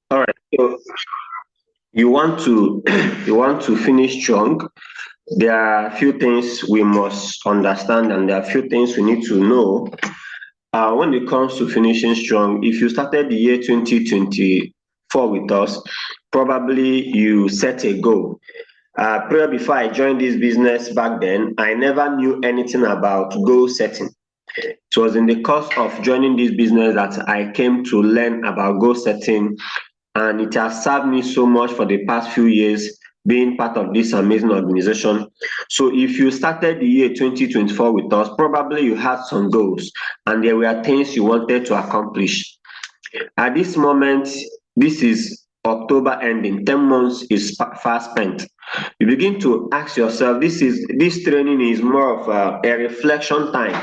All right. So you want to you want to finish strong. There are a few things we must understand, and there are a few things we need to know. When it comes to finishing strong, if you started the year 2024 with us, probably you set a goal. Prior before I joined this business back then, I never knew anything about goal setting. It was in the course of joining this business that I came to learn about goal setting, and it has served me so much for the past few years being part of this amazing organization. So if you started the year 2024 with us, probably you had some goals and there were things you wanted to accomplish. At this moment, this is October ending, 10 months is fast spent. You begin to ask yourself, this training is more of a reflection time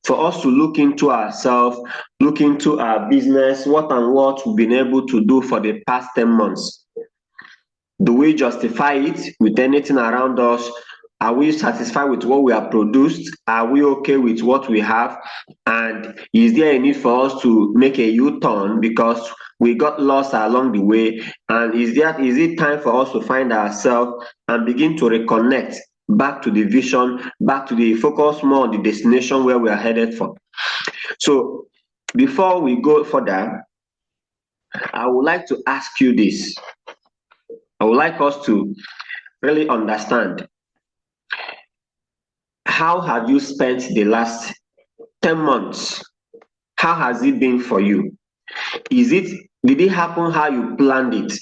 for us to look into ourselves, look into our business, what and what we've been able to do for the past 10 months. Do we justify it with anything around us? Are we satisfied with what we have produced? Are we okay with what we have? And is there a need for us to make a U-turn because we got lost along the way? And is it time for us to find ourselves and begin to reconnect back to the vision, back to the focus more on the destination where we are headed for? So before we go further, I would like to ask you this. I would like us to really understand, how have you spent the last 10 months? How has it been for you? Did it happen how you planned it?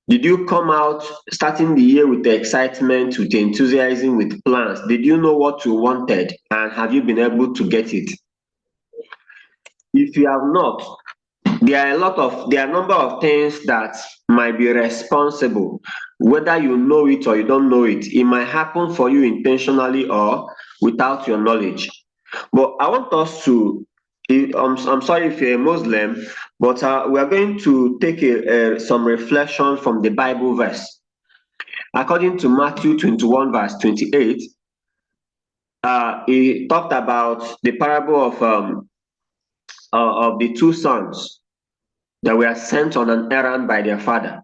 Did you come out starting the year with the excitement, with the enthusiasm, with plans? Did you know what you wanted and have you been able to get it? If you have not, there are a number of things that might be responsible, whether you know it or you don't know it. It might happen for you intentionally or without your knowledge. But I want us to, I'm sorry if you're a Muslim, but we are going to take some reflection from the Bible verse. According to Matthew 21, verse 28, he talked about the parable of the two sons that were sent on an errand by their father.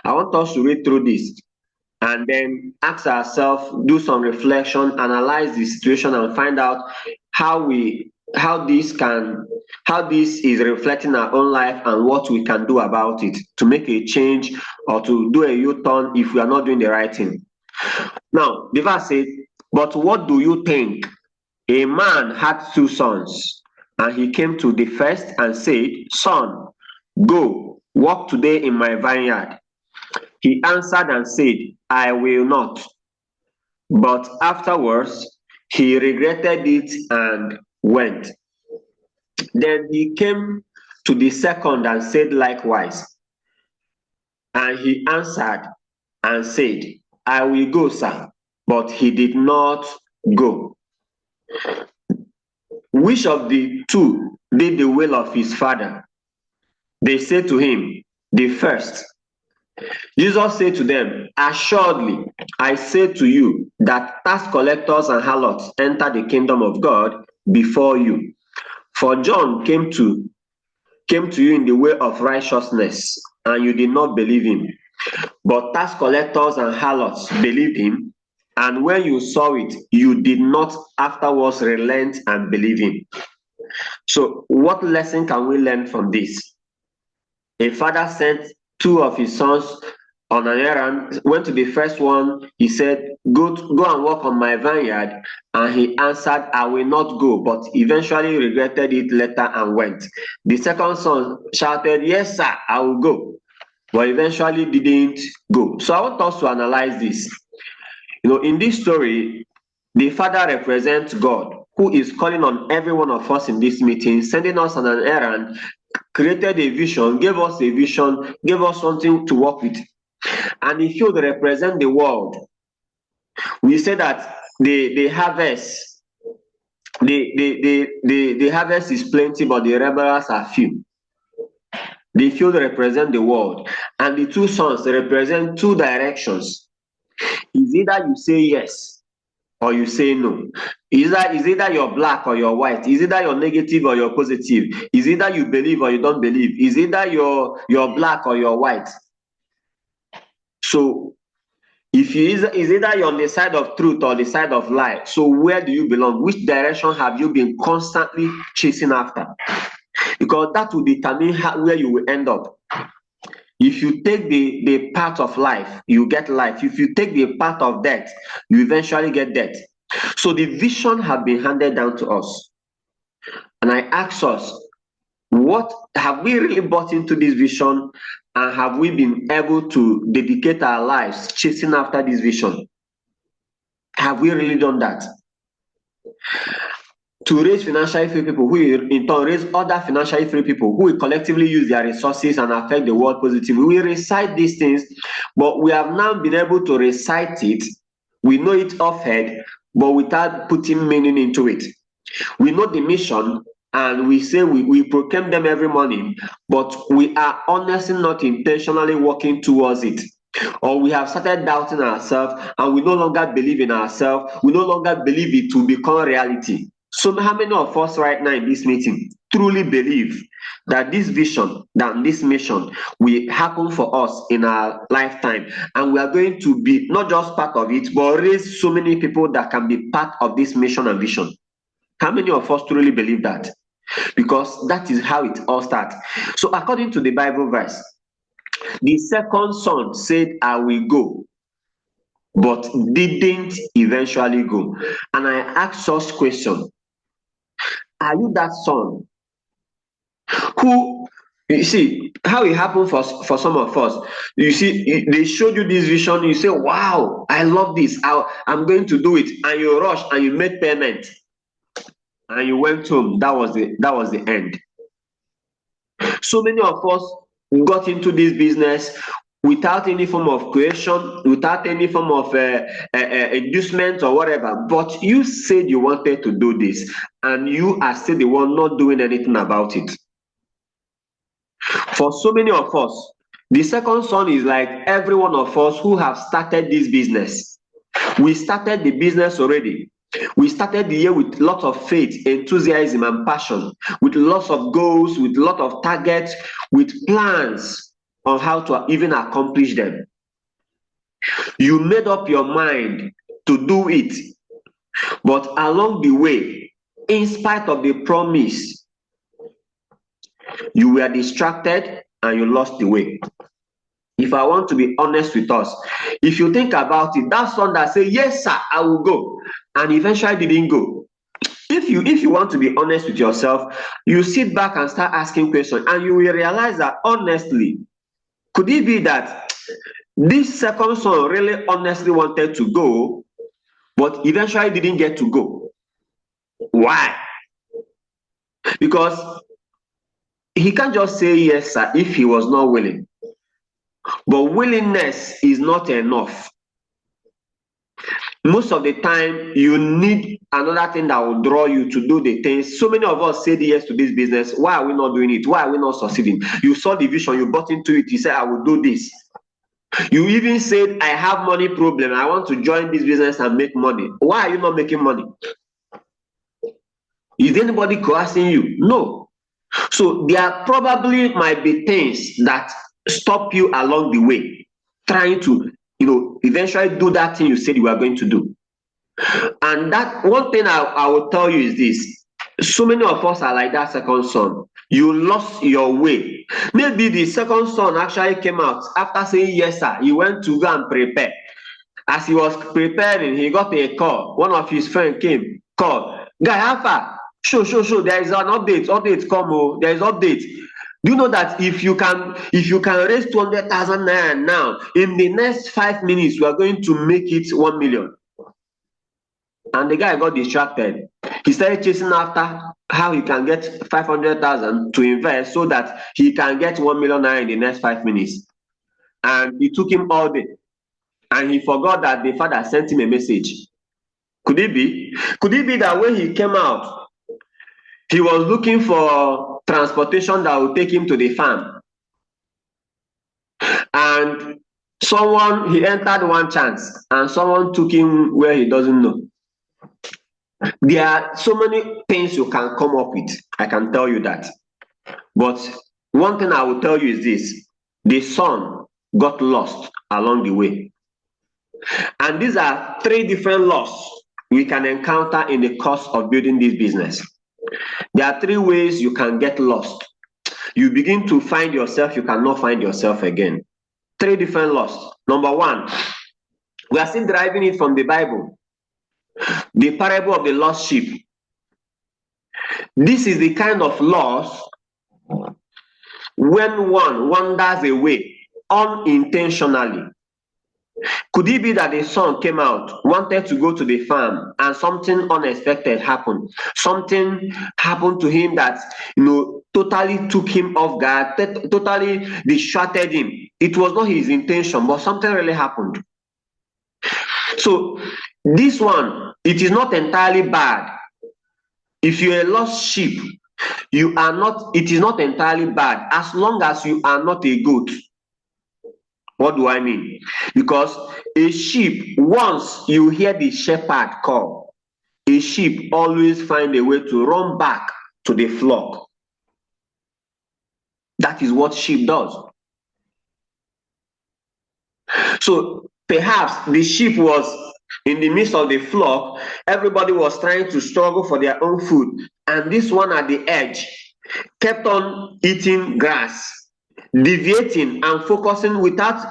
I want us to read through this and then ask ourselves, do some reflection, analyze the situation, and find out how this is reflecting our own life and what we can do about it to make a change or to do a U-turn if we are not doing the right thing. Now, the verse said, "But what do you think? A man had two sons, and he came to the first and said, 'Son, go, work today in my vineyard.' He answered and said, 'I will not.' But afterwards he regretted it and went. Then he came to the second and said likewise. And he answered and said, 'I will go, sir.' But he did not go. Which of the two did the will of his father? They said to him, 'The first.' Jesus said to them, 'Assuredly, I say to you that tax collectors and harlots enter the kingdom of God before you. For John came to you in the way of righteousness, and you did not believe him. But tax collectors and harlots believed him, and when you saw it, you did not afterwards relent and believe him.'" So, what lesson can we learn from this? A father sent two of his sons on an errand, went to the first one, he said, go and work on my vineyard. And he answered, "I will not go," but eventually regretted it later and went. The second son shouted, "Yes, sir, I will go," but eventually didn't go. So I want us to analyze this. In this story, the father represents God, who is calling on every one of us in this meeting, sending us on an errand, created a vision, gave us a vision, gave us something to work with. And if you represent the world, we say that the harvest, the harvest is plenty, but the laborers are few. The field represent the world, and the two sons represent two directions. Is either you say yes or you say no. Is either you're black or you're white. Is either you're negative or you're positive. Is either you believe or you don't believe. Is either you're black or you're white. So if you is either you're on the side of truth or the side of lie. So where do you belong? Which direction have you been constantly chasing after? Because that will determine where you will end up. If you take the path of life, you get life. If you take the path of death, you eventually get death. So the vision have been handed down to us. And I ask us, what have we really bought into this vision, and have we been able to dedicate our lives chasing after this vision? Have we really done that? To raise financially free people who in turn raise other financially free people who will collectively use their resources and affect the world positively. We recite these things, but we have now been able to recite it. We know it off head, but without putting meaning into it. We know the mission, and we say we proclaim them every morning, but we are honestly not intentionally working towards it. Or we have started doubting ourselves, and we no longer believe in ourselves. We no longer believe it will become reality. So how many of us right now in this meeting truly believe that this vision, that this mission will happen for us in our lifetime, and we are going to be not just part of it, but raise so many people that can be part of this mission and vision? How many of us truly believe that? Because that is how it all starts. So according to the Bible verse, the second son said, I will go, but didn't eventually go. And I ask us question, are you that son who, you see how it happened for some of us? You see, they showed you this vision, you say, wow, I love this, I'm going to do it, and you rush and you make payment and you went home. That was the end. So many of us got into this business without any form of creation, without any form of inducement or whatever. But you said you wanted to do this, and you are still the one not doing anything about it. For so many of us, the second son is like every one of us who have started this business. We started the business already. We started the year with lots of faith, enthusiasm, and passion, with lots of goals, with lots of targets, with plans on how to even accomplish them. You made up your mind to do it, but along the way, in spite of the promise, you were distracted and you lost the way. If I want to be honest with us, if you think about it, that son that say, yes, sir, I will go, and eventually didn't go. If you want to be honest with yourself, you sit back and start asking questions, and you will realize that honestly, could it be that this second son really honestly wanted to go, but eventually didn't get to go? Why? Because he can't just say yes, sir, if he was not willing. But willingness is not enough. Most of the time, you need another thing that will draw you to do the things. So many of us said yes to this business. Why are we not doing it? Why are we not succeeding? You saw the vision, you bought into it, you said, I will do this. You even said, I have money problem, I want to join this business and make money. Why are you not making money? Is anybody coercing you? No. So there probably might be things that stop you along the way, trying to, eventually do that thing you said you were going to do. And that one thing I will tell you is this: so many of us are like that second son. You lost your way. Maybe the second son actually came out after saying yes, sir. He went to go and prepare. As he was preparing, he got a call. One of his friends came, called, guy, how far? Show. There is an update. Update come. Oh, there is update. Do you know that if you can raise 200,000 naira now, in the next 5 minutes, we are going to make it 1 million? And the guy got distracted. He started chasing after how he can get 500,000 to invest so that he can get 1 million naira in the next 5 minutes. And it took him all day. And he forgot that the father sent him a message. Could it be? Could it be that when he came out, he was looking for transportation that would take him to the farm? And he entered one chance, and someone took him where he doesn't know. There are so many things you can come up with. I can tell you that. But one thing I will tell you is this: the son got lost along the way. And these are three different loss we can encounter in the course of building this business. There are three ways you can get lost. You begin to find yourself, you cannot find yourself again. Three different loss. Number one, we are still deriving it from the Bible, the parable of the lost sheep. This is the kind of loss when one wanders away unintentionally. Could it be that the son came out, wanted to go to the farm, and something unexpected happened? Something happened to him that totally took him off guard, totally distracted him. It was not his intention, but something really happened. So this one, it is not entirely bad. If you're a lost sheep, it is not entirely bad as long as you are not a goat. What do I mean? Because a sheep, once you hear the shepherd call, a sheep always find a way to run back to the flock. That is what sheep does. So perhaps the sheep was in the midst of the flock, everybody was trying to struggle for their own food, and this one at the edge kept on eating grass, deviating and focusing without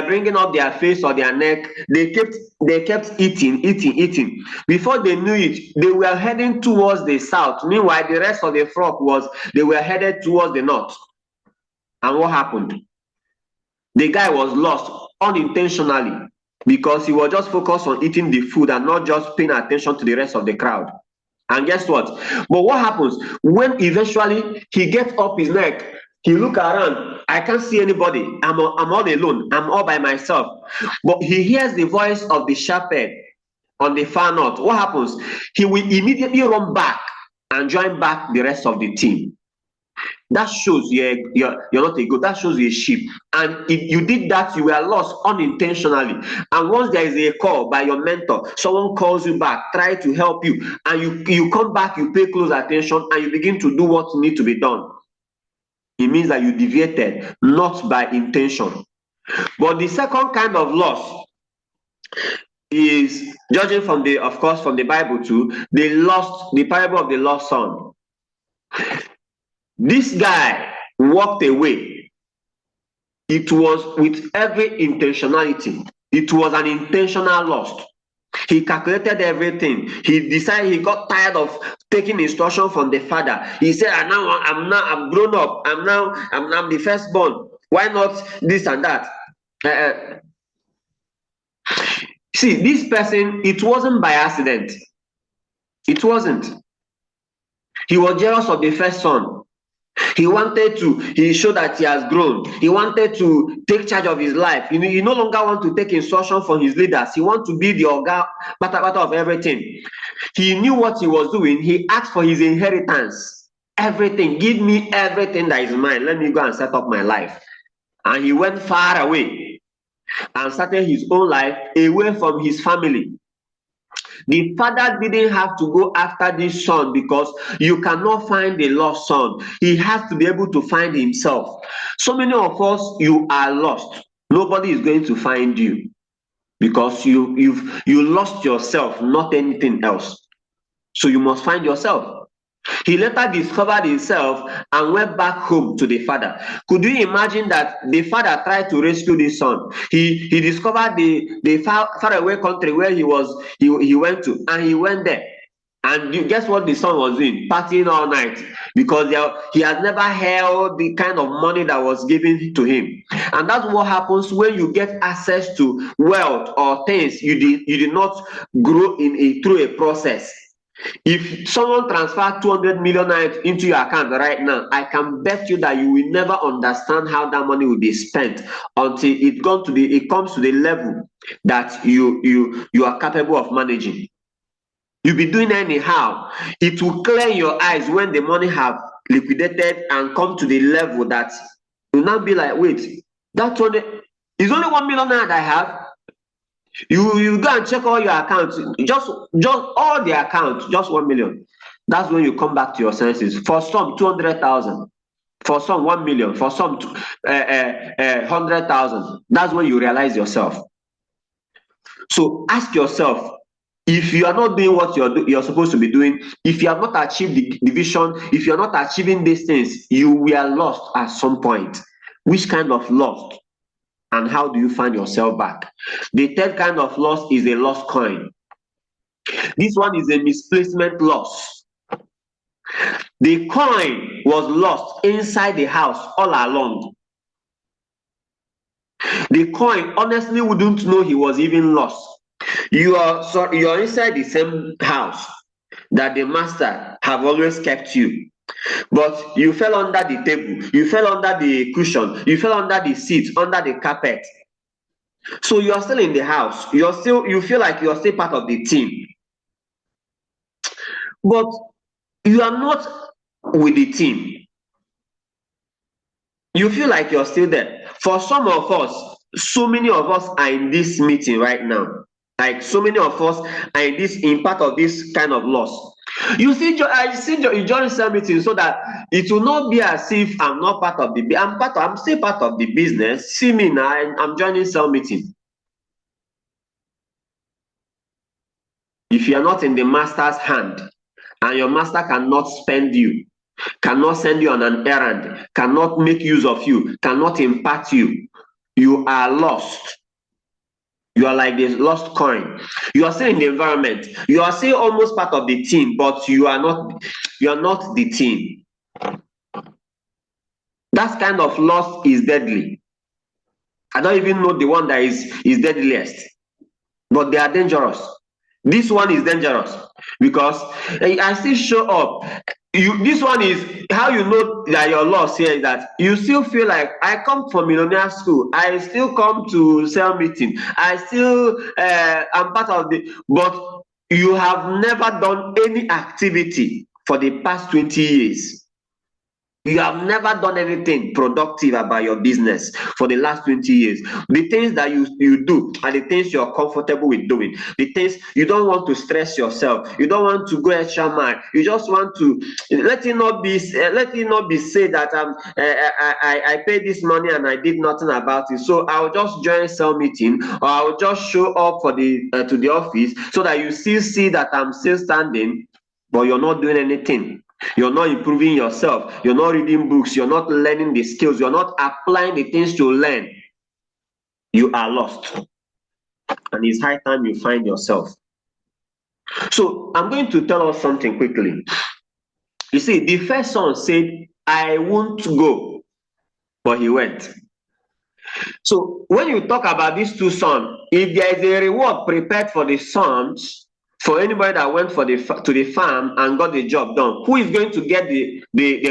bringing up their face or their neck. They kept eating. Before they knew it, they were heading towards the south. Meanwhile, the rest of the flock they were headed towards the north. And what happened? The guy was lost unintentionally because he was just focused on eating the food and not just paying attention to the rest of the crowd. And guess what? But what happens when eventually he gets up his neck, he look around, I can't see anybody, I'm all alone, I'm all by myself. But he hears the voice of the shepherd on the far north. What happens? He will immediately run back and join back the rest of the team. That shows you're not a goat. That shows you're a sheep. And if you did that, you were lost unintentionally. And once there is a call by your mentor, someone calls you back, try to help you, and you come back, you pay close attention, and you begin to do what needs to be done. It means that you deviated, not by intention. But the second kind of loss is, judging from the Bible too, the parable of the lost son. This guy walked away. It was with every intentionality. It was an intentional loss. He calculated everything. He decided, he got tired of taking instruction from the father. He said, I'm grown up. I'm the firstborn. Why not this and that? See, this person, it wasn't by accident. It wasn't. He was jealous of the first son. He showed that he has grown. He wanted to take charge of his life. He no longer want to take instruction from his leaders. He wants to be the organ of everything. He knew what he was doing. He asked for his inheritance. Everything. Give me everything that is mine. Let me go and set up my life. And he went far away and started his own life away from his family. The father didn't have to go after this son because you cannot find a lost son. He has to be able to find himself. So many of us, you are lost. Nobody is going to find you because you lost yourself, not anything else. So you must find yourself. He later discovered himself and went back home to the father. Could you imagine that the father tried to rescue this son? He discovered the far away country where he went to, and he went there. And guess what the son was doing? Partying all night, because he has never held the kind of money that was given to him. And that's what happens when you get access to wealth or things you did not grow through a process. If someone transfer 200 million into your account right now, I can bet you that you will never understand how that money will be spent until it comes to the level that you are capable of managing. You'll be doing anyhow. It will clear your eyes when the money have liquidated and come to the level that you'll now be like, wait, that one is only 1 million naira that I have. You go and check all your accounts, just all the accounts, just 1 million. That's when you come back to your senses. For some 200,000, for some 1 million, for some 100,000. That's when you realize yourself. So ask yourself, if you are not doing what you're supposed to be doing, if you have not achieved the vision, if you're not achieving these things, you were lost at some point. Which kind of lost? And how do you find yourself back? The third kind of loss is a lost coin. This one is a misplacement loss. The coin was lost inside the house all along. The coin honestly wouldn't know he was even lost. You are inside the same house that the master have always kept you, but you fell under the table, you fell under the cushion, you fell under the seat, under the carpet. So you are still in the house, you feel like you are still part of the team, but you are not with the team. You feel like you're still there. For some of us, so many of us are in this meeting right now. Like so many of us are in part of this kind of loss. You see, you join cell meeting so that it will not be as if I'm not part of the. I'm still part of the business. See me now, I'm joining cell meeting. If you are not in the master's hand, and your master cannot spend you, cannot send you on an errand, cannot make use of you, cannot impart you, you are lost. You are like this lost coin. You are still in the environment. You are still almost part of the team, but you are not the team. That kind of loss is deadly. I don't even know the one that is deadliest, but they are dangerous. This one is dangerous because I still show up. This one is how you know that you're lost here, is that you still feel like, I come from millionaire school, I still come to cell meeting, I still am part of the, but you have never done any activity for the past 20 years. You have never done anything productive about your business for the last 20 years. The things that you do are the things you're comfortable with doing. The things you don't want to stress yourself. You don't want to go extra mile. You just want to let it not be said that I paid this money and I did nothing about it. So I'll just join cell meeting, or I'll just show up for to the office so that you still see that I'm still standing, but you're not doing anything. You're not improving yourself. You're not reading books. You're not learning the skills. You're not applying the things to learn. You are lost. And it's high time you find yourself. So I'm going to tell us something quickly. You see, the first son said, I won't go, but he went. So when you talk about these two sons, if there is a reward prepared for the sons, for anybody that went to the farm and got the job done, who is going to get the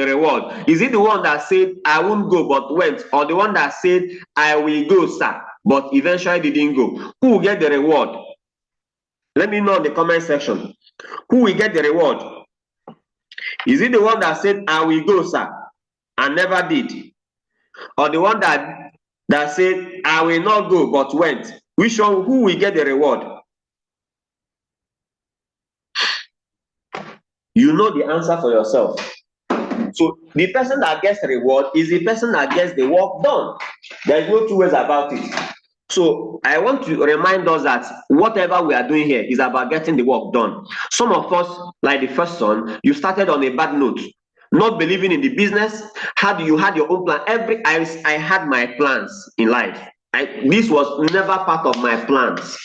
reward? Is it the one that said, I won't go but went, or the one that said, I will go, sir, but eventually didn't go? Who will get the reward? Let me know in the comment section. Who will get the reward? Is it the one that said, I will go, sir, and never did? Or the one that said, I will not go but went? Which one? Who will get the reward? You know the answer for yourself. So the person that gets the reward is the person that gets the work done. There's no two ways about it. So I want to remind us that whatever we are doing here is about getting the work done. Some of us, like the first son, you started on a bad note, not believing in the business. You had your own plan. I had my plans in life. This was never part of my plans.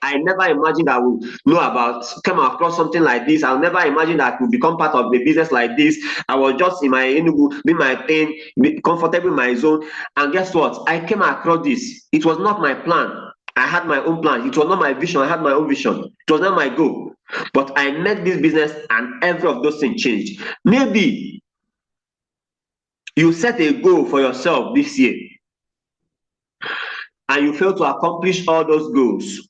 I never imagined I would come across something like this. I'll never imagine that I could become part of the business like this. I was just in my Enugu, doing my thing, comfortable in my zone. And guess what? I came across this. It was not my plan. I had my own plan. It was not my vision. I had my own vision. It was not my goal. But I met this business and every of those things changed. Maybe you set a goal for yourself this year and you fail to accomplish all those goals.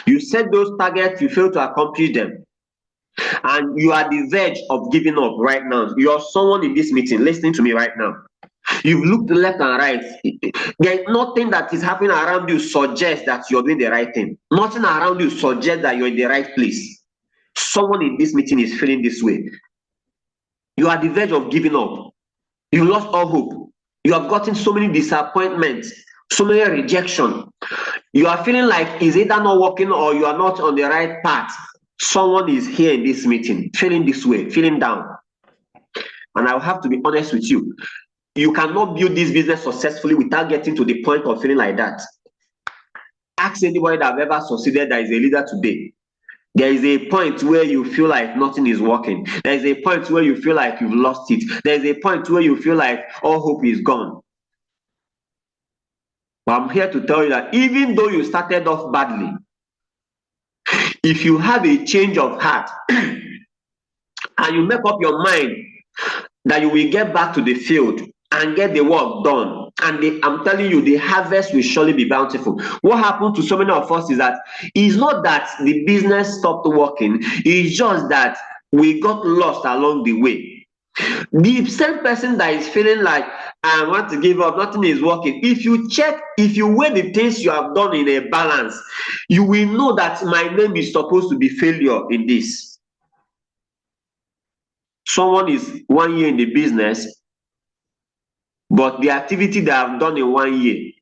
You set those targets, you fail to accomplish them, and you are the verge of giving up right now. You are someone in this meeting listening to me right now. You've looked left and right. There's nothing that is happening around you suggests that you're doing the right thing. Nothing around you suggests that you're in the right place. Someone in this meeting is feeling this way. You are at the verge of giving up. You lost all hope. You have gotten so many disappointments, so many rejection. You are feeling like it's either not working or you are not on the right path. Someone is here in this meeting feeling this way, feeling down. And I'll have to be honest with you. You cannot build this business successfully without getting to the point of feeling like that. Ask anybody that have ever succeeded that is a leader today. There is a point where you feel like nothing is working. There is a point where you feel like you've lost it. There is a point where you feel like all hope is gone. But I'm here to tell you that even though you started off badly, if you have a change of heart and you make up your mind that you will get back to the field and get the work done, and I'm telling you, the harvest will surely be bountiful. What happened to so many of us is that it's not that the business stopped working, it's just that we got lost along the way. The same person that is feeling like I want to give up, nothing is working. If you weigh the things you have done in a balance, you will know that my name is supposed to be failure in this. Someone is 1 year in the business, but the activity they have done in 1 year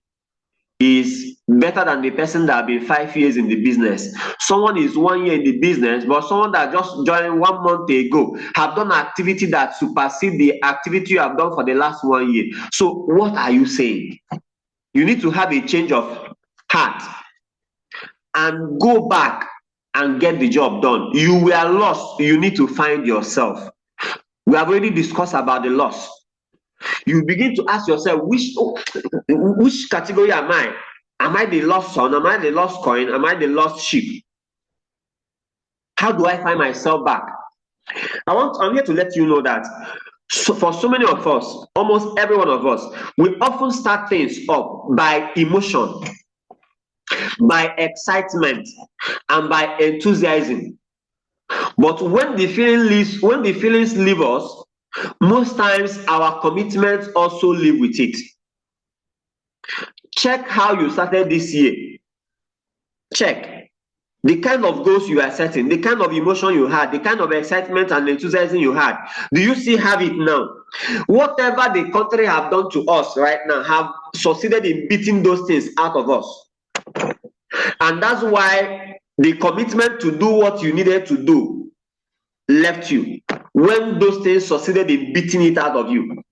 is better than the person that have been 5 years in the business. Someone is 1 year in the business, but someone that just joined 1 month ago have done activity that supersedes the activity you have done for the last 1 year. So what are you saying? You need to have a change of heart and go back and get the job done. You were lost. You need to find yourself. We have already discussed about the loss. You begin to ask yourself, which category am I? Am I the lost son? Am I the lost coin? Am I the lost sheep? How do I find myself back? I'm here to let you know that for so many of us, almost every one of us, we often start things up by emotion, by excitement, and by enthusiasm. But when the feelings leave us, most times our commitments also live with it. Check how you started this year. Check the kind of goals you are setting, the kind of emotion you had, the kind of excitement and enthusiasm you had. Do you still have it now? Whatever the country have done to us right now have succeeded in beating those things out of us. And that's why the commitment to do what you needed to do left you when those things succeeded in beating it out of you.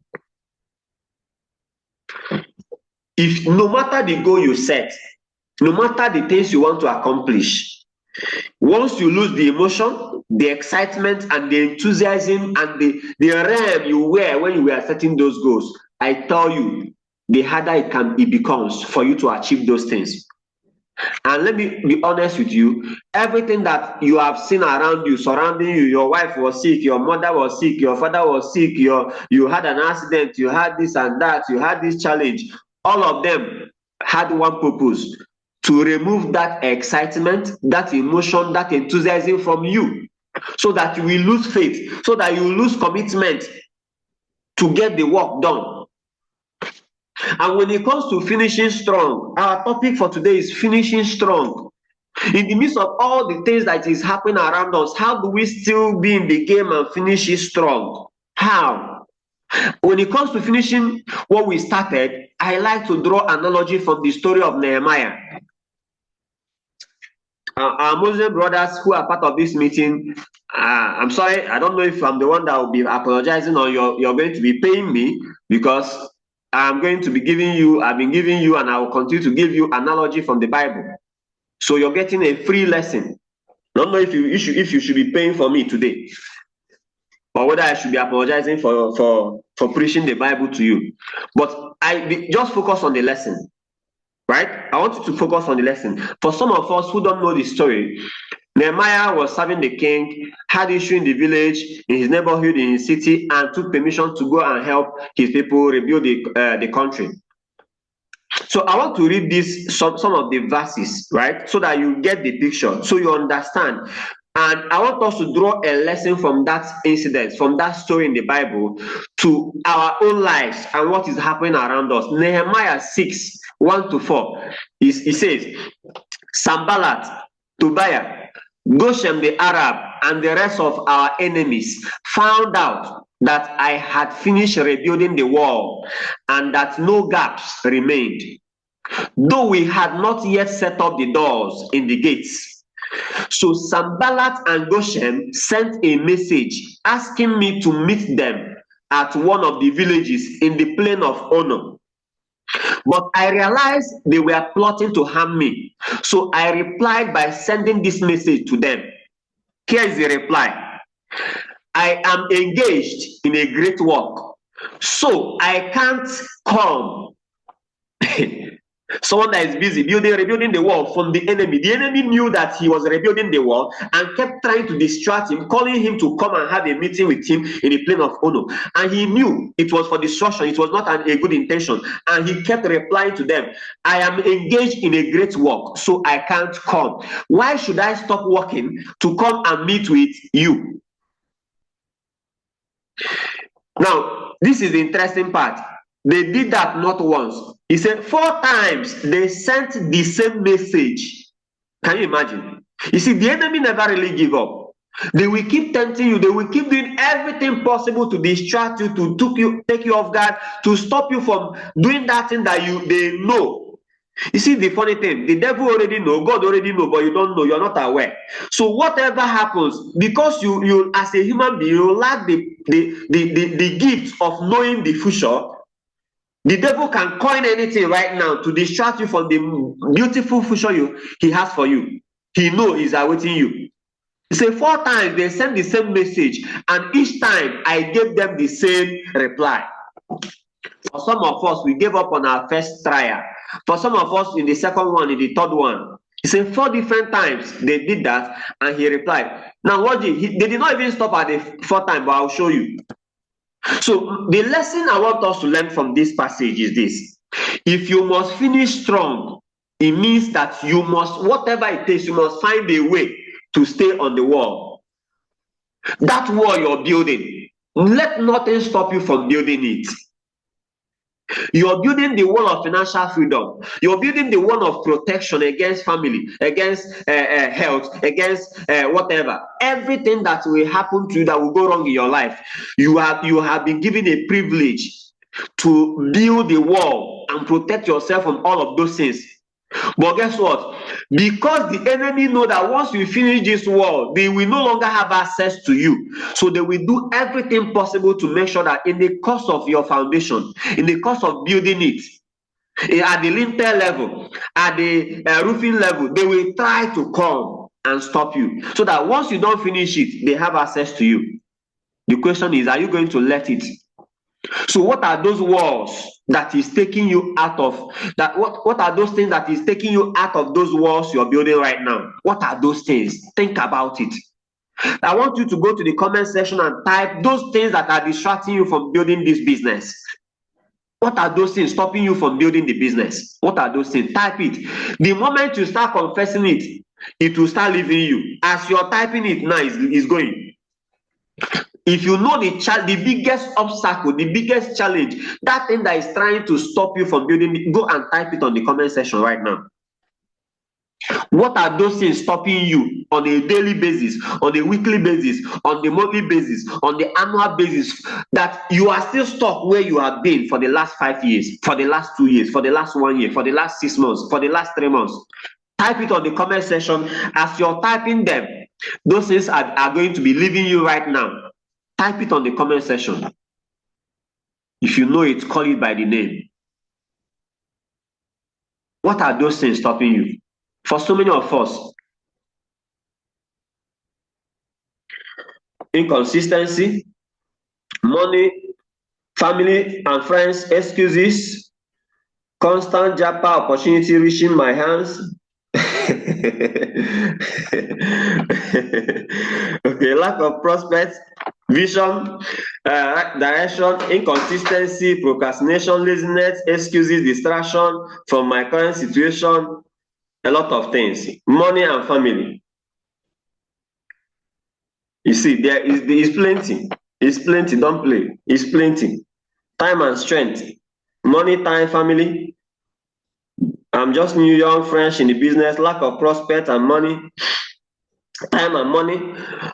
If no matter the goal you set, no matter the things you want to accomplish, once you lose the emotion, the excitement, and the enthusiasm, and the realm you were when you were setting those goals, I tell you, the harder it becomes for you to achieve those things. And let me be honest with you, everything that you have seen around you, surrounding you, your wife was sick, your mother was sick, your father was sick, you had an accident, you had this and that, you had this challenge, all of them had one purpose: to remove that excitement, that emotion, that enthusiasm from you, so that you will lose faith, so that you will lose commitment to get the work done. And when it comes to finishing strong, our topic for today is finishing strong. In the midst of all the things that is happening around us, how do we still be in the game and finish it strong? How? When it comes to finishing what we started, I like to draw analogy from the story of Nehemiah. Our Muslim brothers who are part of this meeting, I'm sorry, I don't know if I'm the one that will be apologizing or you're going to be paying me, because I'm going to be giving you, I've been giving you, and I will continue to give you analogy from the Bible. So you're getting a free lesson. I don't know if you should be paying for me today, or whether I should be apologizing for preaching the Bible to you. But just focus on the lesson, right? I want you to focus on the lesson. For some of us who don't know the story, Nehemiah was serving the king, had issue in the village, in his neighborhood, in his city, and took permission to go and help his people rebuild the country. So I want to read some of the verses, right, so that you get the picture, so you understand. And I want us to draw a lesson from that incident, from that story in the Bible, to our own lives and what is happening around us. Nehemiah 6:1-4. He says, Sanballat, Tobiah, Goshem the Arab, and the rest of our enemies found out that I had finished rebuilding the wall and that no gaps remained, though we had not yet set up the doors in the gates. So Sanballat and Goshem sent a message asking me to meet them at one of the villages in the plain of Ono. But I realized they were plotting to harm me. So I replied by sending this message to them. Here is the reply. I am engaged in a great work, so I can't come. Someone that is busy rebuilding the wall from the enemy. The enemy knew that he was rebuilding the wall and kept trying to distract him, calling him to come and have a meeting with him in the plain of Ono. And he knew it was for destruction, it was not a good intention. And he kept replying to them, I am engaged in a great work, so I can't come. Why should I stop working to come and meet with you? Now, this is the interesting part. They did that not once. He said 4 times they sent the same message. Can you imagine? You see, the enemy never really give up. They will keep tempting you. They will keep doing everything possible to distract you, to take you off guard, to stop you from doing that thing that they know. You see, the funny thing, the devil already know, God already know, but you don't know, you're not aware. So whatever happens, because you as a human being, you lack the gift of knowing the future. The devil can coin anything right now to distract you from the beautiful future he has for you. He knows he's awaiting you. He said 4 times they sent the same message, and each time I gave them the same reply. For some of us, we gave up on our first trial. For some of us, in the second one, in the third one. He said 4 different times they did that, and he replied. Now, they did not even stop at the 4th time, but I'll show you. So the lesson I want us to learn from this passage is this. If you must finish strong, it means that you must, whatever it takes, you must find a way to stay on the wall. That wall you're building, let nothing stop you from building it. You're building the wall of financial freedom. You're building the wall of protection against family, against health, against whatever. Everything that will happen to you that will go wrong in your life, you have been given a privilege to build the wall and protect yourself from all of those things. But guess what? Because the enemy know that once you finish this wall, they will no longer have access to you. So they will do everything possible to make sure that in the course of your foundation, in the course of building it, at the lintel level, at the roofing level, they will try to come and stop you. So that once you don't finish it, they have access to you. The question is, are you going to let it? So what are those walls that is taking you out of that? What are those things that is taking you out of those walls you're building right now? What are those things? Think about it. I want you to go to the comment section and type those things that are distracting you from building this business. What are those things stopping you from building the business? What are those things? Type it. The moment you start confessing it, it will start leaving you. As you're typing it now, it's going. If you know the biggest obstacle, the biggest challenge, that thing that is trying to stop you from building it, go and type it on the comment section right now. What are those things stopping you on a daily basis, on a weekly basis, on the monthly basis, on the annual basis, that you are still stuck where you have been for the last 5 years, for the last 2 years, for the last 1 year, for the last 6 months, for the last 3 months? Type it on the comment section. As you're typing them, those things are going to be leaving you right now. Type it on the comment section. If you know it, call it by the name. What are those things stopping you? For so many of us, inconsistency, money, family and friends, excuses, constant japa opportunity reaching my hands. Okay, lack of prospects, vision, direction, inconsistency, procrastination, laziness, excuses, distraction from my current situation, a lot of things. Money and family. You see, there is plenty. It's plenty. Don't play. It's plenty. Time and strength, money, time, family. I'm just new, young, fresh in the business. Lack of prospect and money, time and money.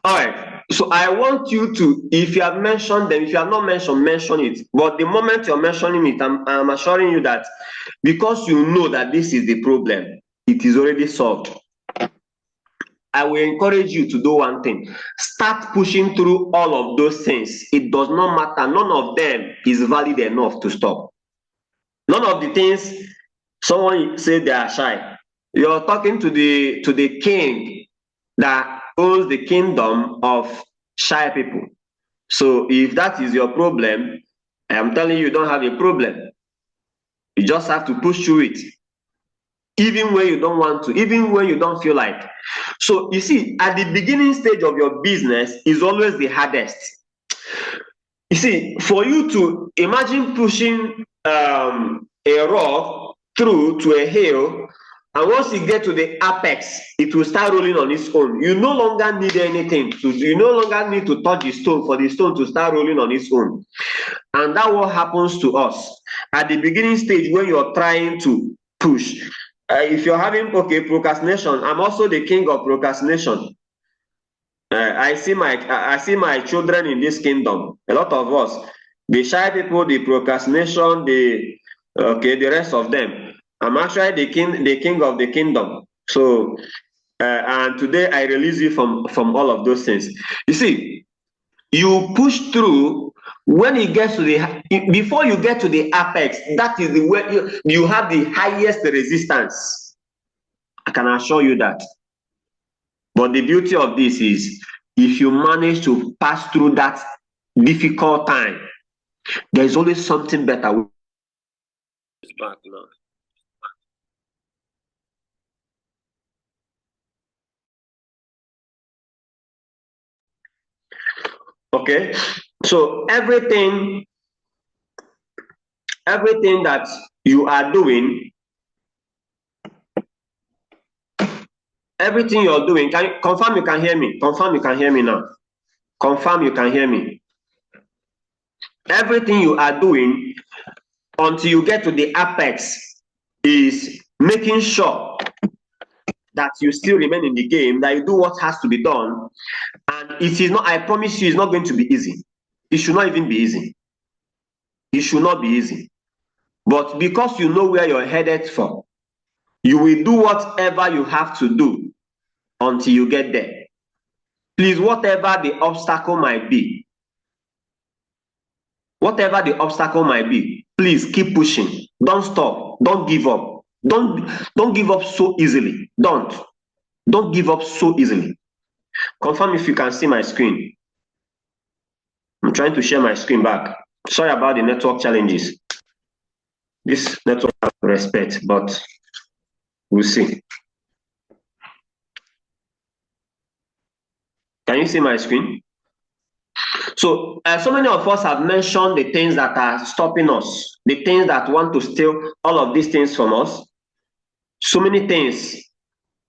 All right. So I want you to, if you have mentioned them, if you have not mentioned, mention it. But the moment you're mentioning it, I'm assuring you that because you know that this is the problem, it is already solved. I will encourage you to do one thing. Start pushing through all of those things. It does not matter. None of them is valid enough to stop. None of the things someone say they are shy. You're talking to the king that owns the kingdom of shy people. So if that is your problem, I'm telling you, you don't have a problem. You just have to push through it. Even when you don't want to, even when you don't feel like. So you see, at the beginning stage of your business is always the hardest. You see, for you to imagine pushing a rock through to a hill, and once you get to the apex, it will start rolling on its own. You no longer need anything. You no longer need to touch the stone for the stone to start rolling on its own. And that's what happens to us. At the beginning stage, when you're trying to push, if you're having procrastination, I'm also the king of procrastination. I see my children in this kingdom. A lot of us, the shy people, the procrastination, the rest of them. I'm actually the king of the kingdom. So, and today I release you from all of those things. You see, you push through. When it gets to before you get to the apex, that is the way you have the highest resistance. I can assure you that. But the beauty of this is, if you manage to pass through that difficult time, there is always something better. It's back now. Okay, so everything that you are doing, everything you're doing, can you confirm you can hear me? Confirm you can hear me now. Confirm you can hear me. Everything you are doing until you get to the apex is making sure that you still remain in the game, that you do what has to be done. And it is not, I promise you, it's not going to be easy. It should not even be easy. It should not be easy. But because you know where you're headed for, you will do whatever you have to do until you get there. Please, whatever the obstacle might be, please keep pushing. Don't stop. Don't give up. Don't give up so easily. Don't give up so easily. Confirm if you can see my screen. I'm trying to share my screen back. Sorry about the network challenges. This network has respect, but we'll see. Can you see my screen? So, so many of us have mentioned the things that are stopping us, the things that want to steal all of these things from us. So many things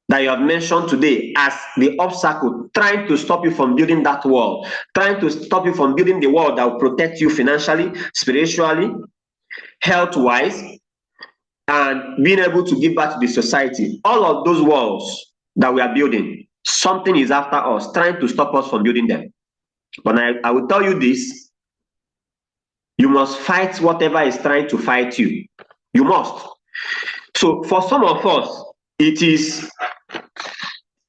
that you have mentioned today as the obstacle, trying to stop you from building that wall, trying to stop you from building the wall that will protect you financially, spiritually, health-wise, and being able to give back to the society. All of those walls that we are building, something is after us, trying to stop us from building them. But I will tell you this, you must fight whatever is trying to fight you. You must. So for some of us, it is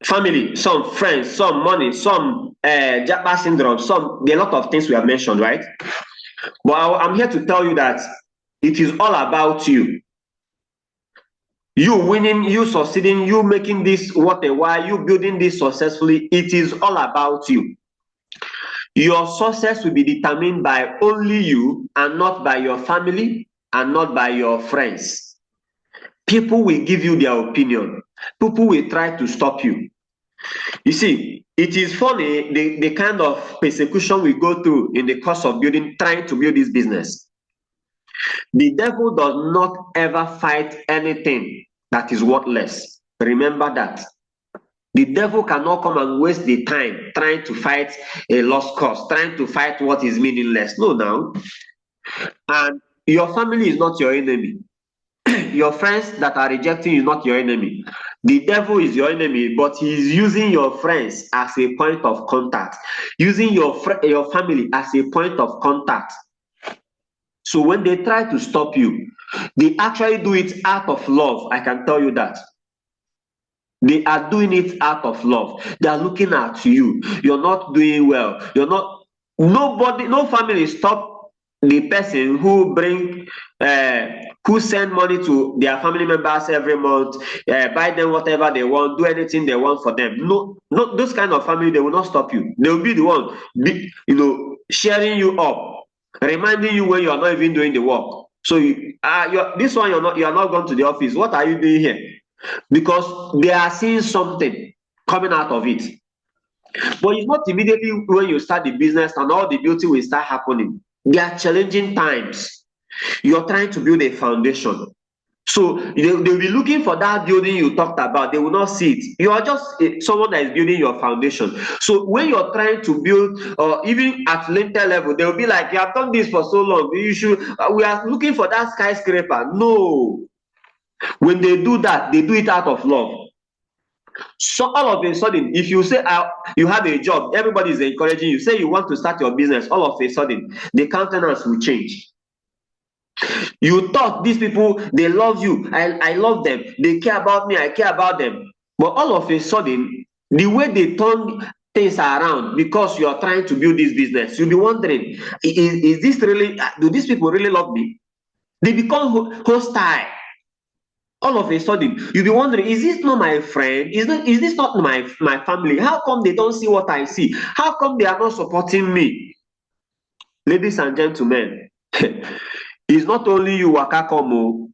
family, some friends, some money, some Japa syndrome, there are a lot of things we have mentioned, right? But I'm here to tell you that it is all about you. You winning, you succeeding, you making this what a while, you building this successfully. It is all about you. Your success will be determined by only you and not by your family and not by your friends. People will give you their opinion. People will try to stop you. You see, it is funny the kind of persecution we go through in the course of trying to build this business. The devil does not ever fight anything that is worthless. Remember that. The devil cannot come and waste the time trying to fight a lost cause, trying to fight what is meaningless. No, now. And your family is not your enemy. Your friends that are rejecting you is not your enemy. The devil is your enemy, but he is using your friends as a point of contact, using your family as a point of contact. So when they try to stop you, they actually do it out of love. I can tell you that. They are doing it out of love. They are looking at you. You're not doing well. You're not. Nobody, no family stop the person who send money to their family members every month, buy them whatever they want, do anything they want for them. No, not those kind of family. They will not stop you. They will be the one, sharing you up, reminding you when you are not even doing the work. So this one, you are not going to the office. What are you doing here? Because they are seeing something coming out of it. But it's not immediately when you start the business and all the beauty will start happening. They are challenging times. You're trying to build a foundation. So they'll be looking for that building you talked about. They will not see it. You are just someone that is building your foundation. So when you're trying to build, or even at lintel level, they'll be like, you have done this for so long. We are looking for that skyscraper. No. When they do that, they do it out of love. So all of a sudden, if you say you have a job, everybody is encouraging you. Say you want to start your business, all of a sudden, the countenance will change. You thought these people, they love you. I love them. They care about me. I care about them. But all of a sudden, the way they turn things around because you are trying to build this business, you'll be wondering, is this really, do these people really love me? They become hostile. All of a sudden, you'll be wondering, is this not my friend? Is this not my family? How come they don't see what I see? How come they are not supporting me? Ladies and gentlemen, it's not only you, Waka Komo.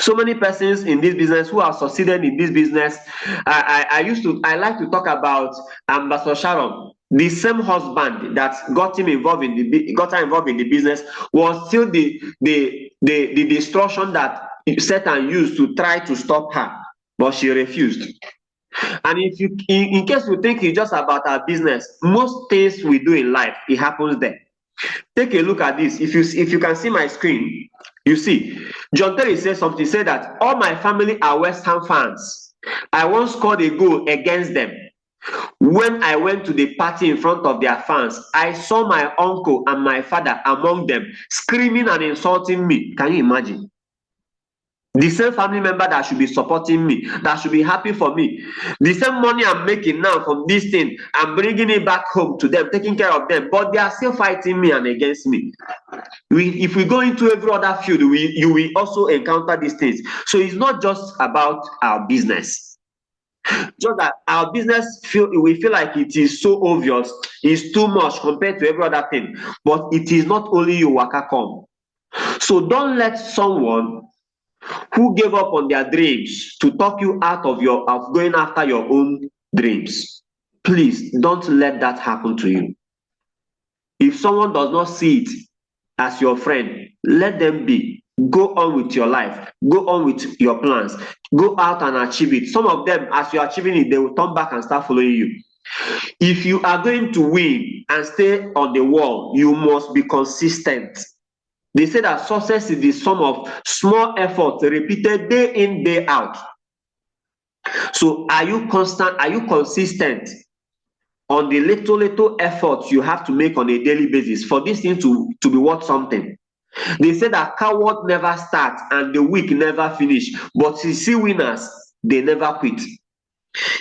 So many persons in this business who have succeeded in this business. I like to talk about Ambassador Sharon. The same husband that got her involved in the business was still the destruction that Satan used to try to stop her, but she refused. And if you, in case you think it's just about our business, most things we do in life, it happens there. Take a look at this. If you can see my screen, you see John Terry said something. Said that all my family are West Ham fans. I once scored a goal against them. When I went to the party in front of their fans, I saw my uncle and my father among them, screaming and insulting me. Can you imagine? The same family member that should be supporting me, that should be happy for me, the same money I'm making now from this thing, I'm bringing it back home to them, taking care of them, but they are still fighting me and against me. If we go into every other field, you will also encounter these things. So it's not just about our business. Just that our business we feel like it is so obvious, it's too much compared to every other thing. But it is not only you, Waka come. So don't let someone who gave up on their dreams to talk you out of going after your own dreams. Please don't let that happen to you. If someone does not see it as your friend, let them be. Go on with your life. Go on with your plans. Go out and achieve it. Some of them, as you're achieving it, they will turn back and start following you. If you are going to win and stay on the wall, you must be consistent. They say that success is the sum of small efforts repeated day in, day out. So are you constant? Are you consistent on the little efforts you have to make on a daily basis for this thing to be worth something? They say that coward never start and the weak never finish, but you see winners, they never quit.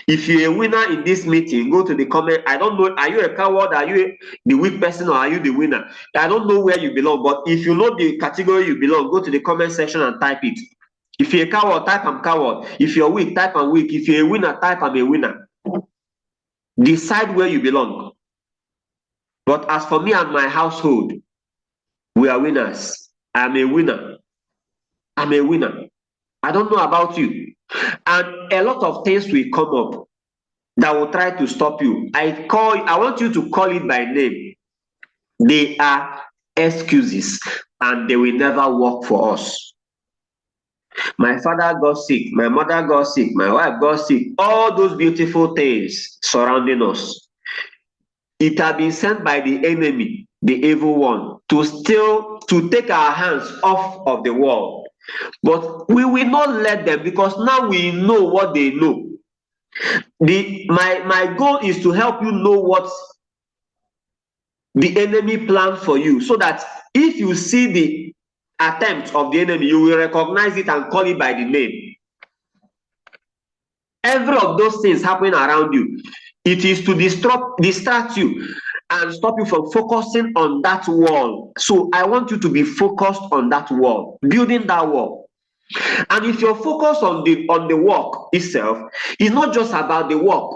If you're a winner in this meeting, go to the comment. I don't know, are you a coward? Are you the weak person, or are you the winner? I don't know where you belong, but if you know the category you belong, go to the comment section and type it. If you're a coward, type I'm coward. If you're weak, type I'm weak. If you're a winner, type I'm a winner. Decide where you belong. But as for me and my household, we are winners. I'm a winner. I'm a winner. I don't know about you. And a lot of things will come up that will try to stop you. I want you to call it by name. They are excuses and they will never work for us. My father got sick, my mother got sick, my wife got sick. All those beautiful things surrounding us, it has been sent by the enemy, the evil one, to steal, to take our hands off of the world. But we will not let them, because now we know what they know. My goal is to help you know what the enemy plans for you, so that if you see the attempt of the enemy, you will recognize it and call it by the name. Every of those things happening around you, it is to distract you and stop you from focusing on that wall. So I want you to be focused on that wall, building that wall. And if you're focused on the work itself, it's not just about the work.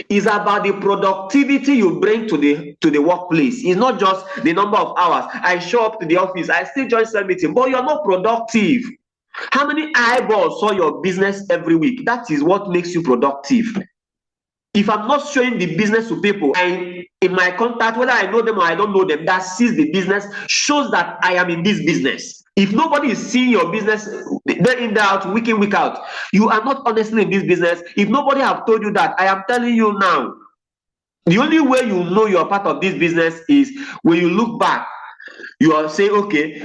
It's about the productivity you bring to the workplace. It's not just the number of hours. I show up to the office, I still join some meeting, but you're not productive. How many eyeballs saw your business every week? That is what makes you productive. If I'm not showing the business to people, in my contact, whether I know them or I don't know them, that sees the business, shows that I am in this business. If nobody is seeing your business day in, day out, week in, week out, you are not honestly in this business. If nobody have told you that, I am telling you now, the only way you know you are part of this business is when you look back. You are saying, okay,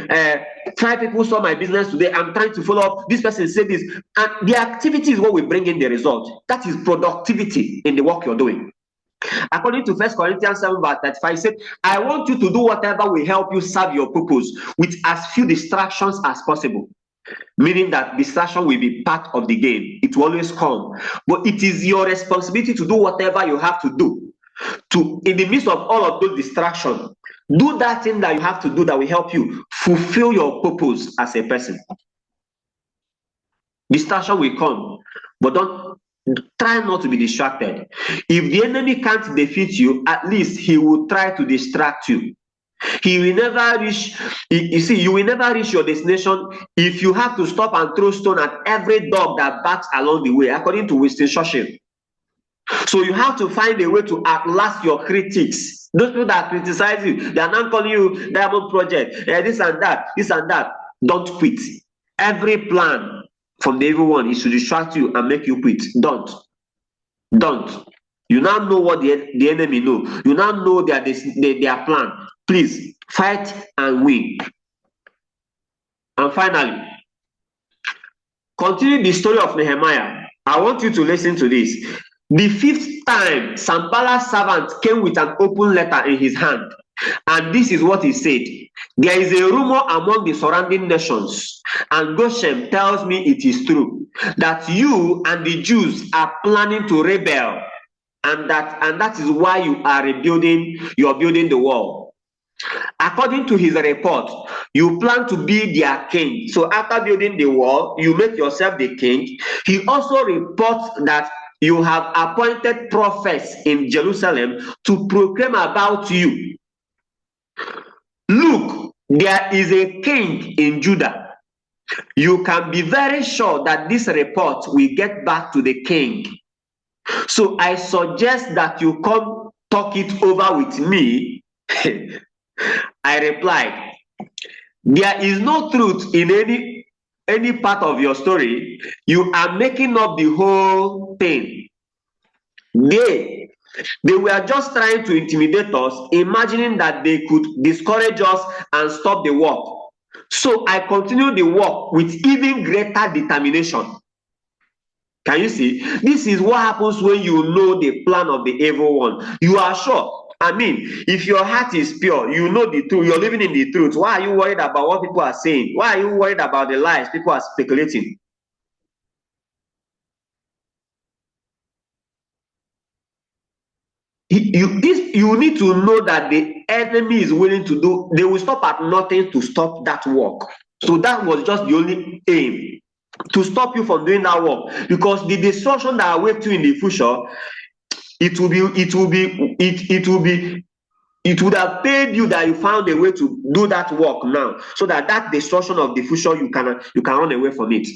5 people saw my business today. I'm trying to follow up. This person said this. And the activity is what will bring in the result. That is productivity in the work you're doing. According to 1 Corinthians 7 verse 35, he said, I want you to do whatever will help you serve your purpose with as few distractions as possible. Meaning that distraction will be part of the game. It will always come. But it is your responsibility to do whatever you have to do. In the midst of all of those distractions, do that thing that you have to do that will help you fulfill your purpose as a person. Distraction will come, but don't try not to be distracted. If the enemy can't defeat you, at least he will try to distract you. He will never reach, you will never reach your destination if you have to stop and throw stone at every dog that barks along the way, according to Winston Churchill. So you have to find a way to outlast your critics. Those people that criticize you, they are not calling you Diamond Project, this and that, this and that. Don't quit. Every plan from the evil one is to distract you and make you quit. Don't. You now know what the enemy know. You now know their plan. Please fight and win. And finally, continue the story of Nehemiah. I want you to listen to this. The 5th time, Sanballat's servant came with an open letter in his hand. And this is what he said. There is a rumor among the surrounding nations, and Goshen tells me it is true, that you and the Jews are planning to rebel, and that is why you are building the wall. According to his report, you plan to be their king. So after building the wall, you make yourself the king. He also reports that you have appointed prophets in Jerusalem to proclaim about you. Look, there is a king in Judah. You can be very sure that this report will get back to the king. So I suggest that you come talk it over with me. I replied, there is no truth in any part of your story. You are making up the whole thing. They were just trying to intimidate us, imagining that they could discourage us and stop the work. So I continued the work with even greater determination. Can you see? This is what happens when you know the plan of the evil one. You are sure. I mean, if your heart is pure, you know the truth, you're living in the truth. Why are you worried about what people are saying? Why are you worried about the lies people are speculating? You need to know that the enemy is willing to do, they will stop at nothing to stop that work. So that was just the only aim, to stop you from doing that work, because the destruction that awaits you in the future, it would have paid you that you found a way to do that work now, so that destruction of the future, you can run away from it.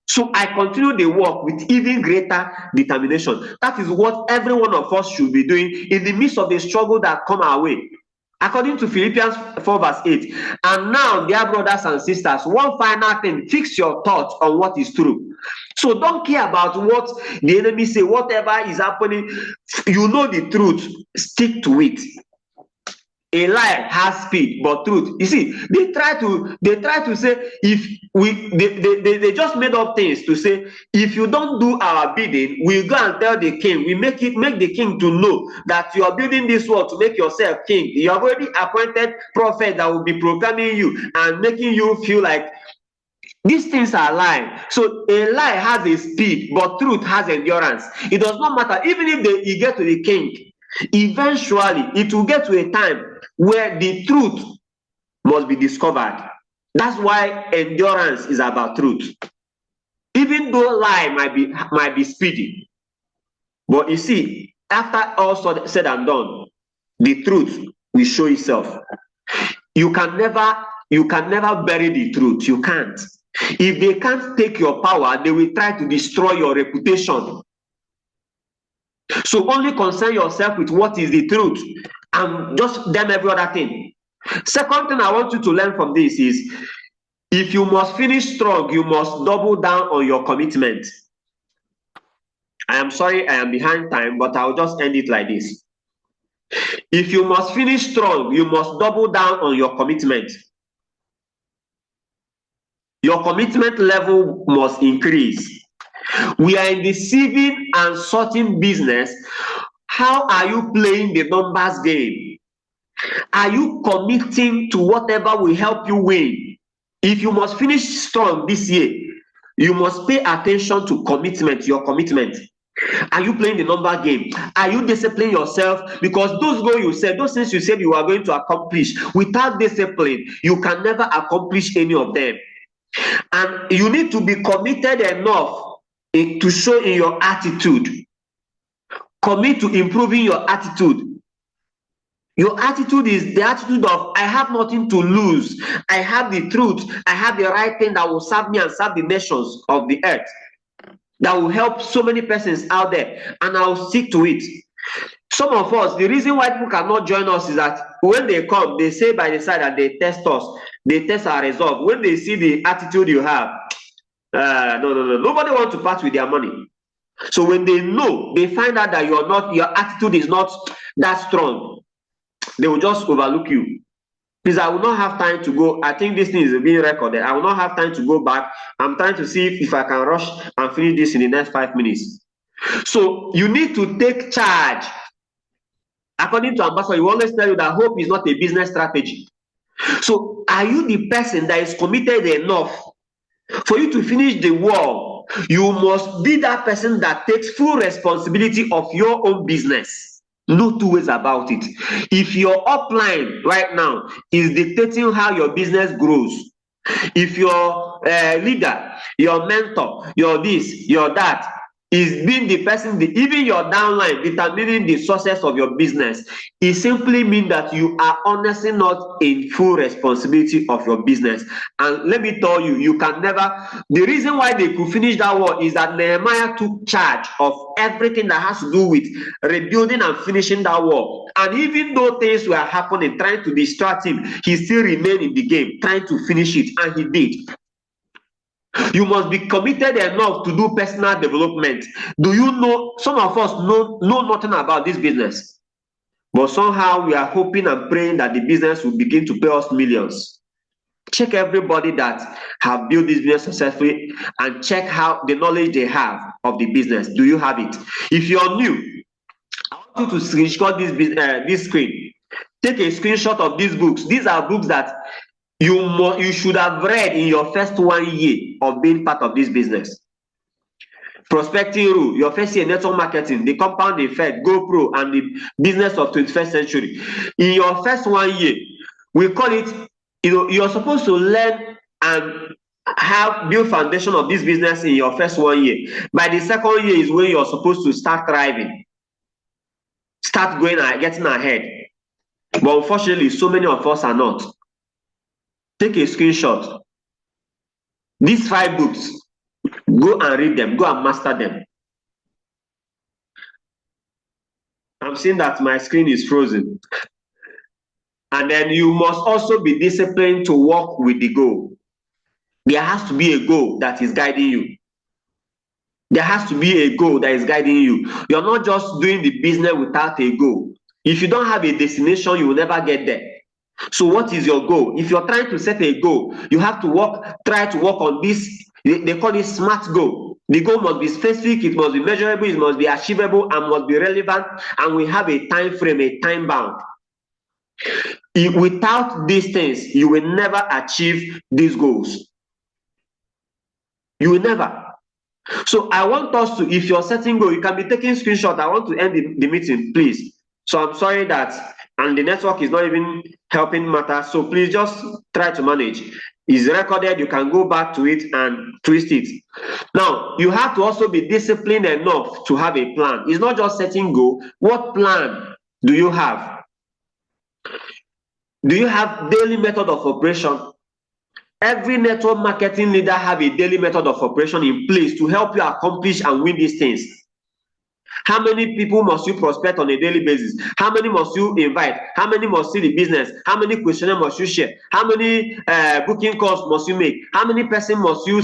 So I continue the work with even greater determination. That is what every one of us should be doing in the midst of the struggle that come our way. According to Philippians 4 verse 8. And now, dear brothers and sisters, one final thing, fix your thoughts on what is true. So don't care about what the enemy say, whatever is happening, you know the truth, stick to it. A lie has speed, but truth. You see, they try to say, if they just made up things to say, if you don't do our bidding, we go and tell the king. We make the king to know that you are building this world to make yourself king. You have already appointed prophet that will be proclaiming you and making you feel like these things are lying. So a lie has a speed, but truth has endurance. It does not matter, even if you get to the king, eventually it will get to a time where the truth must be discovered. That's why endurance is about truth. Even though lie might be speedy, but you see, after all said and done, the truth will show itself. You can never bury the truth. You can't. If they can't take your power, they will try to destroy your reputation. So only concern yourself with what is the truth and just damn every other thing. Second thing I want you to learn from this is, if you must finish strong, you must double down on your commitment. I am sorry I am behind time, but I'll just end it like this. If you must finish strong, you must double down on your commitment. Your commitment level must increase. We are in the receiving and sorting business. How are you playing the numbers game? Are you committing to whatever will help you win? If you must finish strong this year, you must pay attention to commitment, your commitment. Are you playing the number game? Are you disciplining yourself? Because those goals you said, those things you said you are going to accomplish, without discipline, you can never accomplish any of them. And you need to be committed enough to show in your attitude. Commit to improving your attitude. Your attitude is the attitude of, I have nothing to lose. I have the truth. I have the right thing that will serve me and serve the nations of the earth, that will help so many persons out there, and I will stick to it. Some of us, the reason why people cannot join us is that when they come, they say by the side that they test us, they test our resolve. When they see the attitude you have, no, nobody wants to part with their money. So when they know, they find out that your attitude is not that strong, they will just overlook you. Please, I will not have time to go. I think this thing is being recorded. I will not have time to go back. I'm trying to see if I can rush and finish this in the next 5 minutes. So you need to take charge. According to Ambassador, you always tell you that hope is not a business strategy. So are you the person that is committed enough for you to finish the war? You must be that person that takes full responsibility of your own business. No two ways about it. If your upline right now is dictating how your business grows, if your leader, your mentor, your this, your that, is being the person, even your downline, determining the success of your business, it simply means that you are honestly not in full responsibility of your business. And let me tell you, you can never. The reason why they could finish that war is that Nehemiah took charge of everything that has to do with rebuilding and finishing that war. And even though things were happening, trying to distract him, he still remained in the game, trying to finish it, and he did. You must be committed enough to do personal development. Do you know, some of us know nothing about this business, but somehow we are hoping and praying that the business will begin to pay us millions. Check everybody that have built this business successfully and check how the knowledge they have of the business. Do you have it? If you're new, I want you to screenshot this screen. Take a screenshot of these books. These are books that you should have read in your first 1 year of being part of this business. Prospecting Rule, your first year, network marketing, the compound effect, GoPro, and the business of 21st century. In your first 1 year, we call it, you're supposed to learn and build foundation of this business in your first 1 year. By the second year is when you're supposed to start thriving, start going and getting ahead. But unfortunately, so many of us are not. Take a screenshot. These 5 books, go and read them, go and master them. I'm seeing that my screen is frozen. And then you must also be disciplined to work with the goal. There has to be a goal that is guiding you. There has to be a goal that is guiding you. You're not just doing the business without a goal. If you don't have a destination, you will never get there. So what is your goal? If you're trying to set a goal, you have to try to work on this. They call it SMART goal. The goal must be specific, it must be measurable, it must be achievable, and must be relevant, and we have a time frame, a time bound. Without these things, you will never achieve these goals. You will never. So I want us to, if you're setting goal, you can be taking screenshot. I want to end the meeting, please. So I'm sorry that, and the network is not even helping matters. So please just try to manage. It's recorded. You can go back to it and twist it. Now, you have to also be disciplined enough to have a plan. It's not just setting goal. What plan do you have? Do you have daily method of operation? Every network marketing leader have a daily method of operation in place to help you accomplish and win these things. How many people must you prospect on a daily basis? How many must you invite? How many must see the business? How many questionnaires must you share? How many booking calls must you make? How many person must you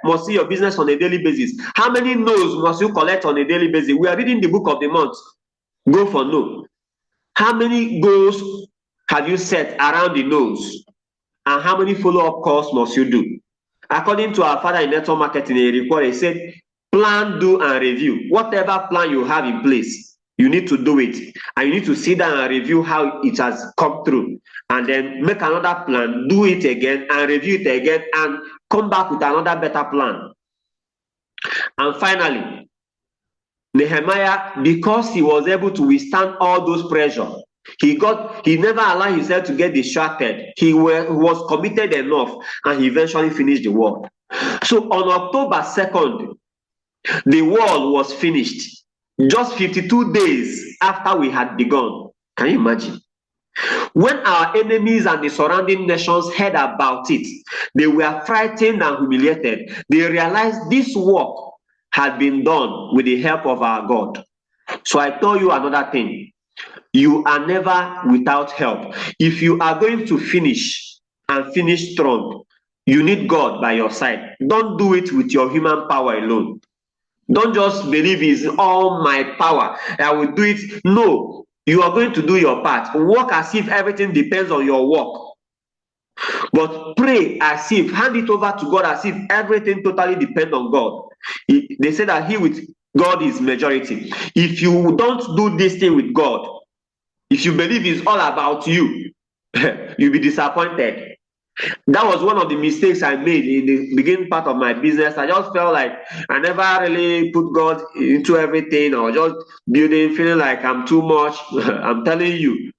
must see your business on a daily basis? How many no's must you collect on a daily basis? We are reading the book of the month. Go for no. How many goals have you set around the no's? And how many follow-up calls must you do? According to our father in network marketing, a report, he said, plan, do, and review. Whatever plan you have in place, you need to do it. And you need to sit down and review how it has come through. And then make another plan, do it again, and review it again, and come back with another better plan. And finally, Nehemiah, because he was able to withstand all those pressure, he never allowed himself to get distracted. He was committed enough, and he eventually finished the wall. So on October 2nd, the wall was finished just 52 days after we had begun. Can you imagine? When our enemies and the surrounding nations heard about it, they were frightened and humiliated. They realized this work had been done with the help of our God. So I tell you another thing. You are never without help. If you are going to finish and finish strong, you need God by your side. Don't do it with your human power alone. Don't just believe it's all my power. I will do it. No, you are going to do your part. Work as if everything depends on your work. But pray as if, hand it over to God as if everything totally depends on God. They say that he with God is majority. If you don't do this thing with God, if you believe it's all about you, you'll be disappointed. That was one of the mistakes I made in the beginning part of my business. I just felt like I never really put God into everything, or just building, feeling like I'm too much. I'm telling you,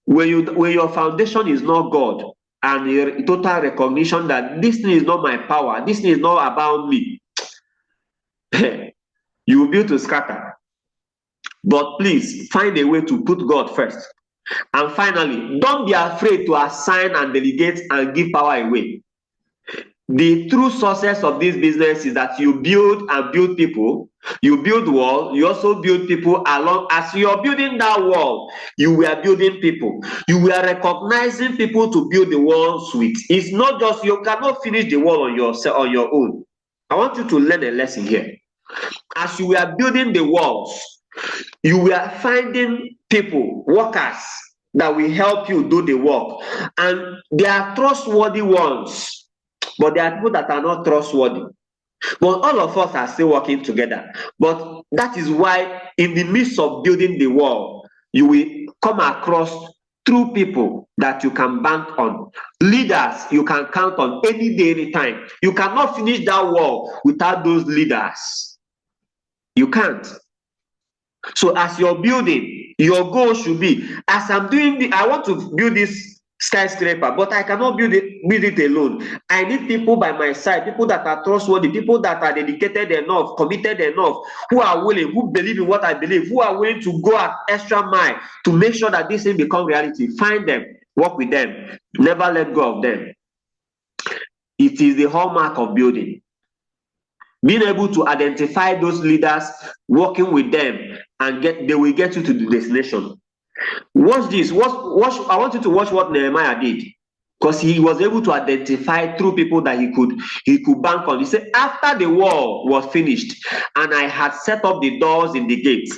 when your foundation is not God, and the total recognition that this thing is not my power, this thing is not about me, you will be able to scatter. But please find a way to put God first. And finally, don't be afraid to assign and delegate and give power away. The true success of this business is that you build and build people. You build wall, you also build people along. As you're building that wall, you were building people. You were recognizing people to build the walls with. It's not just, you cannot finish the wall on your own. I want you to learn a lesson here. As you were building the walls, you were finding people, workers, that will help you do the work. And they are trustworthy ones, but there are people that are not trustworthy. But all of us are still working together. But that is why in the midst of building the wall, you will come across true people that you can bank on. Leaders you can count on any day, anytime. You cannot finish that wall without those leaders. You can't. So as you're building, your goal should be, as I'm doing I want to build this skyscraper, but I cannot build it alone. I need people by my side, people that are trustworthy, people that are dedicated enough, committed enough, who are willing, who believe in what I believe, who are willing to go an extra mile to make sure that this thing becomes reality. Find them, work with them, never let go of them. It is the hallmark of building. Being able to identify those leaders, working with them, and they will get you to the destination. Watch this. Watch. I want you to watch what Nehemiah did, because he was able to identify through people that he could bank on. He said, after the wall was finished, and I had set up the doors in the gates,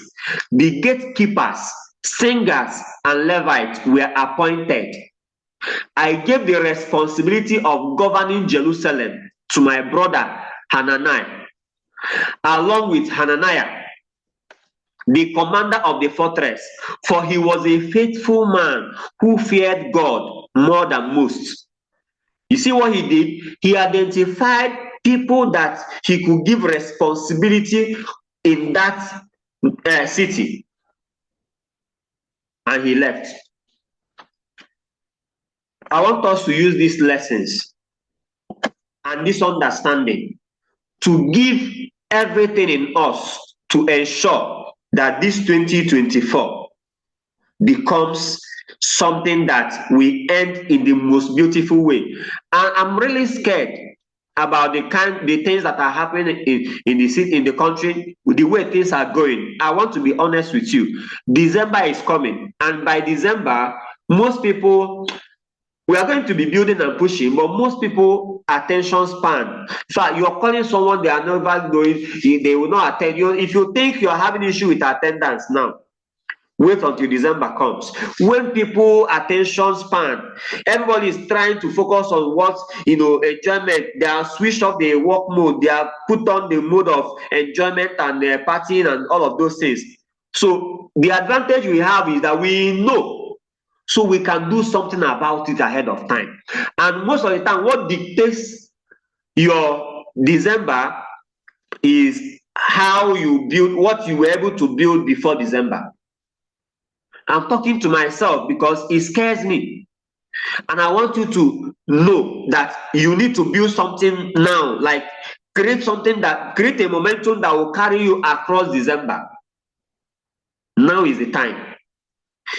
the gatekeepers, singers, and Levites were appointed. I gave the responsibility of governing Jerusalem to my brother Hananiah, along with Hananiah, the commander of the fortress, for he was a faithful man who feared God more than most. You see what he did? He identified people that he could give responsibility in that city, and he left. I want us to use these lessons and this understanding to give everything in us to ensure that this 2024 becomes something that we end in the most beautiful way. And I'm really scared about the things that are happening in the city, in the country, with the way things are going. I want to be honest with you. December is coming, and by December, most people, we are going to be building and pushing, but most people attention span. So you're calling someone, they are never going, they will not attend you. If you think you're having issue with attendance now, wait until December comes. When people attention span, everybody is trying to focus on what, enjoyment. They are switched off the work mode, they are put on the mode of enjoyment and partying and all of those things. So the advantage we have is that we know, so we can do something about it ahead of time. And most of the time, what dictates your December is how you build, what you were able to build before December. I'm talking to myself because it scares me. And I want you to know that you need to build something now, like create a momentum that will carry you across December. Now is the time.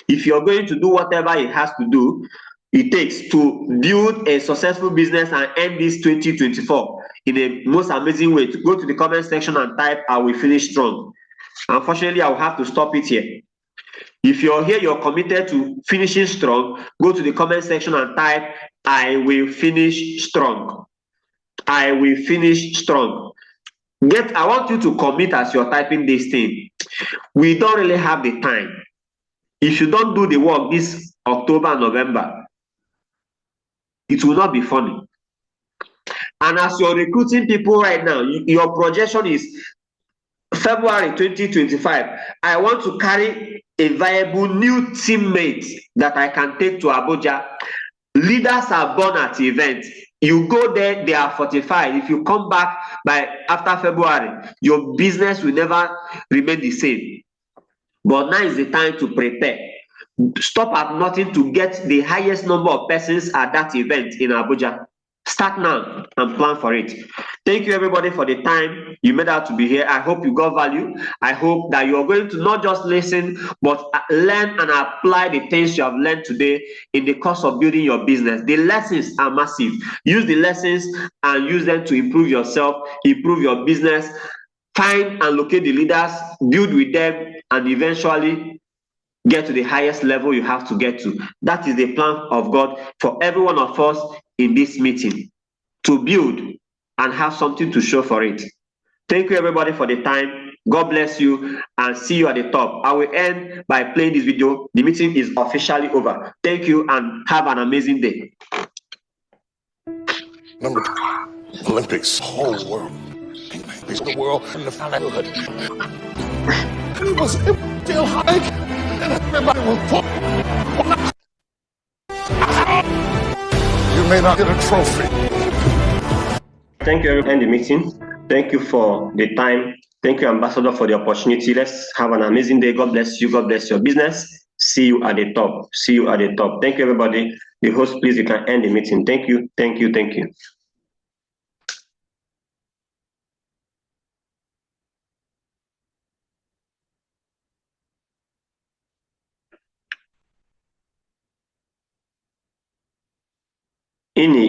If you're going to do whatever it takes to build a successful business and end this 2024 in a most amazing way, to go to the comment section and type, I will finish strong. Unfortunately, I will have to stop it here. If you're here, you're committed to finishing strong, go to the comment section and type, I will finish strong. I will finish strong. I want you to commit as you're typing this thing. We don't really have the time. If you don't do the work this October and November, it will not be funny. And as you're recruiting people right now, your projection is February 2025. I want to carry a viable new teammate that I can take to Abuja. Leaders are born at the event. You go there, they are fortified. If you come back after February, your business will never remain the same. But now is the time to prepare. Stop at nothing to get the highest number of persons at that event in Abuja. Start now and plan for it. Thank you, everybody, for the time you made out to be here. I hope you got value. I hope that you're going to not just listen, but learn and apply the things you have learned today in the course of building your business. The lessons are massive. Use the lessons and use them to improve yourself, improve your business. Find and locate the leaders, build with them, and eventually get to the highest level you have to get to. That is the plan of God for every one of us in this meeting, to build and have something to show for it. Thank you, everybody, for the time. God bless you, and see you at the top. I will end by playing this video. The meeting is officially over. Thank you, and have an amazing day. Number two, Olympics, whole world. The world and the fatherhood. It was still high, and everybody was poor. You may not get a trophy. Thank you, everyone, in the meeting. Thank you for the time. Thank you, Ambassador, for the opportunity. Let's have an amazing day. God bless you. God bless your business. See you at the top. See you at the top. Thank you, everybody. The host, please, you can end the meeting. Thank you. Thank you. Thank you. Ini